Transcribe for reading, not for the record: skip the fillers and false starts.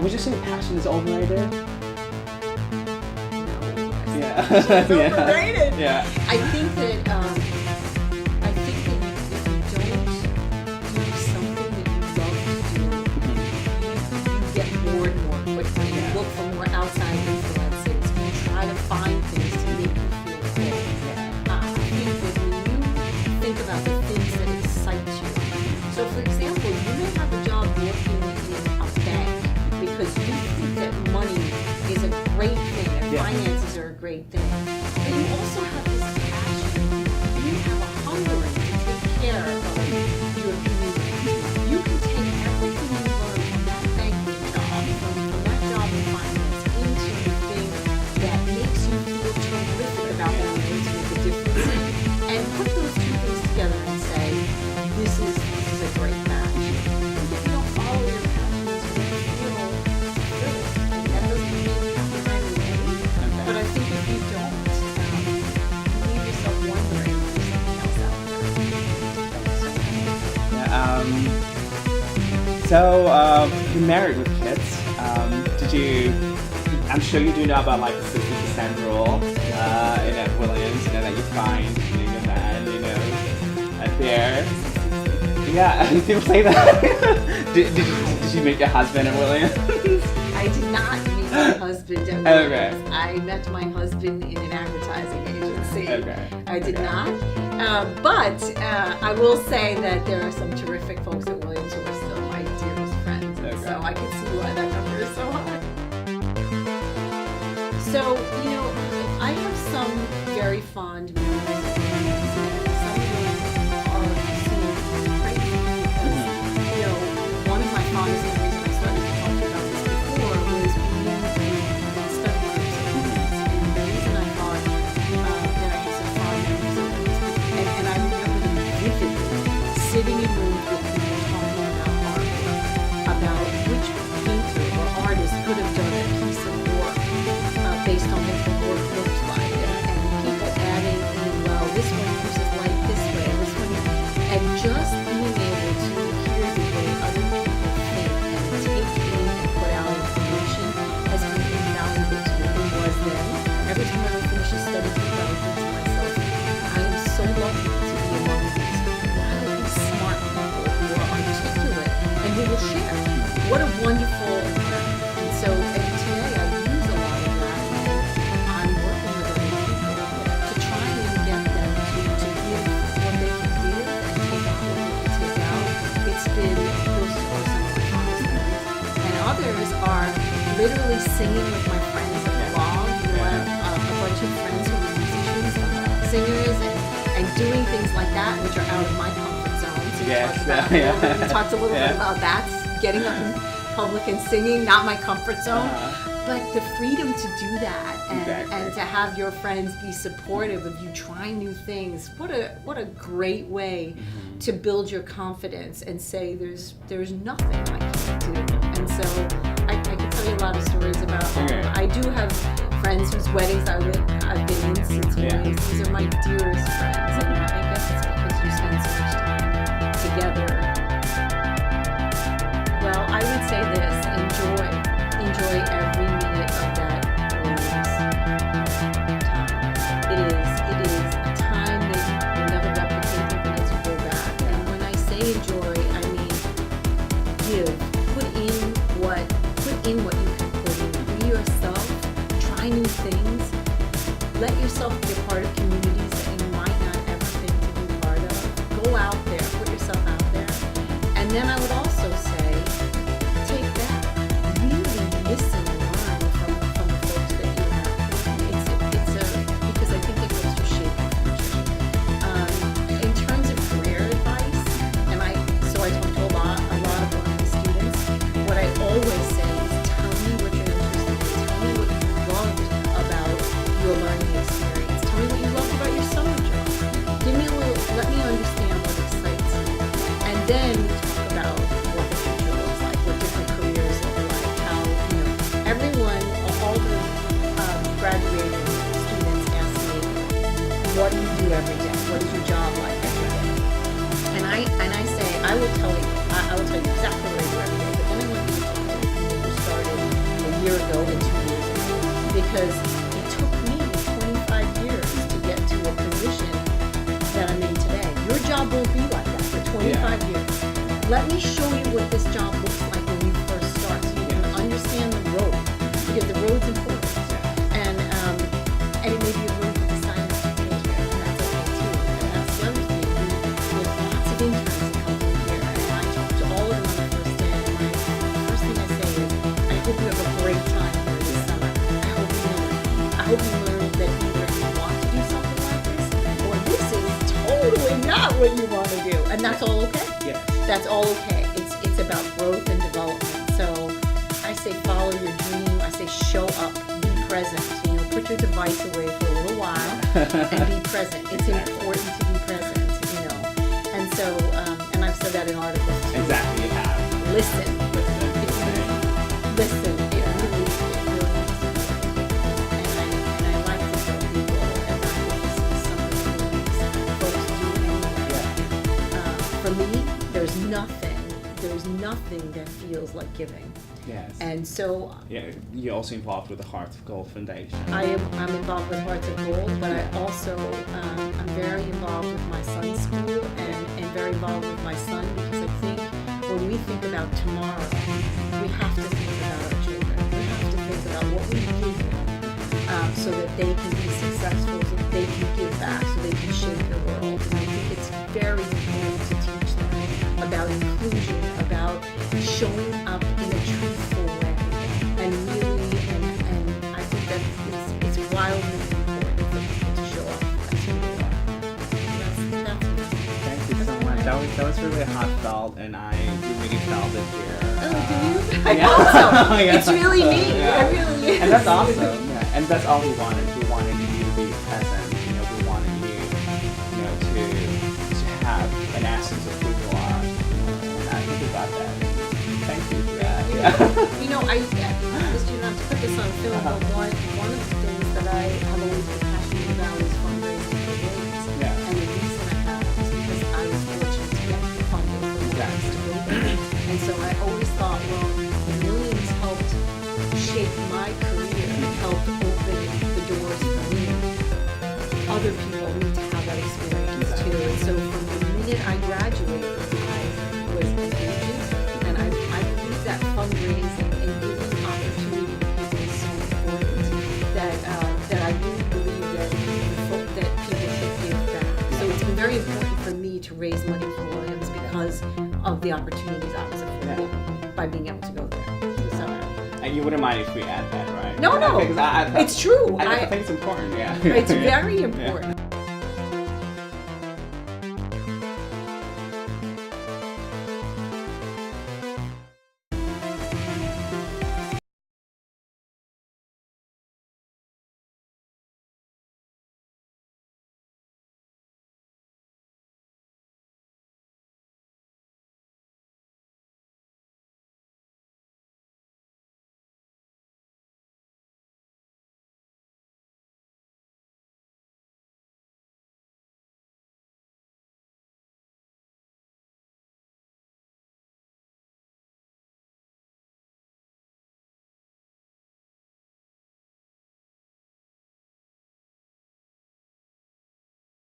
would you say passion is overrated? Yeah. It's overrated. Yeah. I think that if you don't do something that you love to do, you get bored more quickly. You look for more outside influences. You try to find things to make you feel good. I think that when you think about the things that excite you. So, for example, you may have a job working in a bank because you think that money is a great thing and finances are a great thing. But you also have this passion. You have a hunger to take care of your community. You can take everything you learn from that banking job, from that job in finance, into the thing that makes you feel terrific about what you're doing to make a difference in, and put those two things together and say, this is a great match. And if you don't follow your passions, you don't feel good. And that doesn't mean you have to right away. But I think if you don't, you leave yourself wondering if there's something else out there. Yeah, so you're married with kids. I'm sure you do know about like the 60% rule at Williams, that you find being a man, there. Yeah, people say that. did you meet your husband at Williams? I did not meet my husband at Williams. Okay. I met my husband in an advertising agency. Okay. I did not. But I will say that there are some terrific folks at Williams who are still my dearest friends. Okay. So I can see why that number is so high. So, I have some very fond memories. Some of them are seem crazy because, one of my fondest memories, and I started to talk about this before, was being in study groups. And the reason I thought that I had some fond memories of this, and I remember them vividly, sitting in rooms with people talking about artwork, about which painter or artist could have done a piece of work based on what the work looked like, and people adding in, well, this one uses light this way, this one, and just being able to hear the way other people think and take in and put out information has been invaluable to me. It was then. Every time I would finish a study group, I would think to myself, I am so lucky to be among these wildly smart people who are articulate and who will share. What a wonderful environment. And so, today I use a lot of that when I'm working with other people to try and get them to give what they can give and take out what they can take out. It's been those are some of my fondest memories. And others are literally singing with my friends at the log. I have a bunch of friends who are musicians, singers, and doing things like that, which are out of my comfort zone. So we talked a little bit about that, getting up in public and singing, not my comfort zone. But the freedom to do that and to have your friends be supportive of you trying new things, what a great way to build your confidence and say there's nothing I can't do. And so I can tell you a lot of stories about I do have friends whose weddings I've been in since Williams. These are my dearest friends, and I guess it's because you spend so much time together. Well, I would say this: enjoy every minute of that Williams time. It is a time that you'll never replicate even as you go back. And when I say enjoy, I mean give. Put in what you can put in. Be yourself. Try new things. Let yourself be a part of communities that you might not ever think to be part of. Go out there. Put yourself out there. And then I would also say, take that. Really listen and learn from the folks that you have. Because I think it goes to shape the future. In terms of career advice, I talk to a lot of my students. What I always say is, tell me what you're interested in. Tell me what you loved about your learning experience. Tell me what you loved about your summer job. Let me understand what excites you. And then we talk about what the future looks like, what different careers look like, how, everyone, all the graduating students ask me, what do you do every day? What is your job like every day? And I say, I will tell you exactly what I do every day, but then I want you to talk to people who started year ago than 2 years ago, because it took me 25 years to get to a position that I'm in today. Your job won't be like that for 25 years. Let me show you what this job looks like when you first start, so you can understand the road, because the road's important. And it may be a road you decide not to take, and that's okay too. And that's the other thing. There's lots of interns that come in here, and I talk to all of them on the first day. And the first thing I say is, I hope you have a great time here this summer. I hope you learn. I hope you learn that either you want to do something like this, or this is totally not what you want to do, and that's all okay. Yeah. That's all okay. It's about growth and development. So I say follow your dream. I say show up, be present. You know, put your device away for a little while and be present. It's important to be present. You know, and so and I've said that in articles too. Exactly, you have. Listen. Listen. Listen. It really is. And I like to tell people, and I hope this is something that folks do anyway. For me, there's nothing that feels like giving. Yes. And so Yeah, you're also involved with the Hearts of Gold Foundation. I'm involved with Hearts of Gold, but I also I'm very involved with my son's school and very involved with my son, because I think when we think about tomorrow, we have to think about our children. We have to think about what we give them, so that they can be successful, so that they can give back, so they can shape the world. And I think it's very important to teach them about inclusion, about showing up in a truthful way, and really, and I think that it's wildly important for people to show up as who they are. That's Thank you so much. That was really heartfelt, and I really felt it here. Oh, do you? I Yeah. hope so. Yeah. It's really me. Yeah. It really is. And that's awesome. Yeah. And that's all we wanted. We wanted you to be present. You know, we wanted you, to have an essence of who you are. And I think we got that. Thank you for that. Yeah. You know, I just not to put this on film, but one of the things that I have always been passionate about is fundraising for Williams. Yeah. And the reason I have is because I was fortunate to get funding for Williams to go there. And so I always thought, well, the Williams helped shape my career and helped open the doors for me. Other people need to have that experience too. And so from the minute I graduated, I was an agent, and I believe that fundraising and giving opportunity to people is so important that I really believe that people should give back. So it's been very important for me to raise money for Williams because of the opportunities I was afforded by being able to go there. So, And you wouldn't mind if we add that, right? no, Because it's true. I think it's important, yeah. It's very important. Yeah.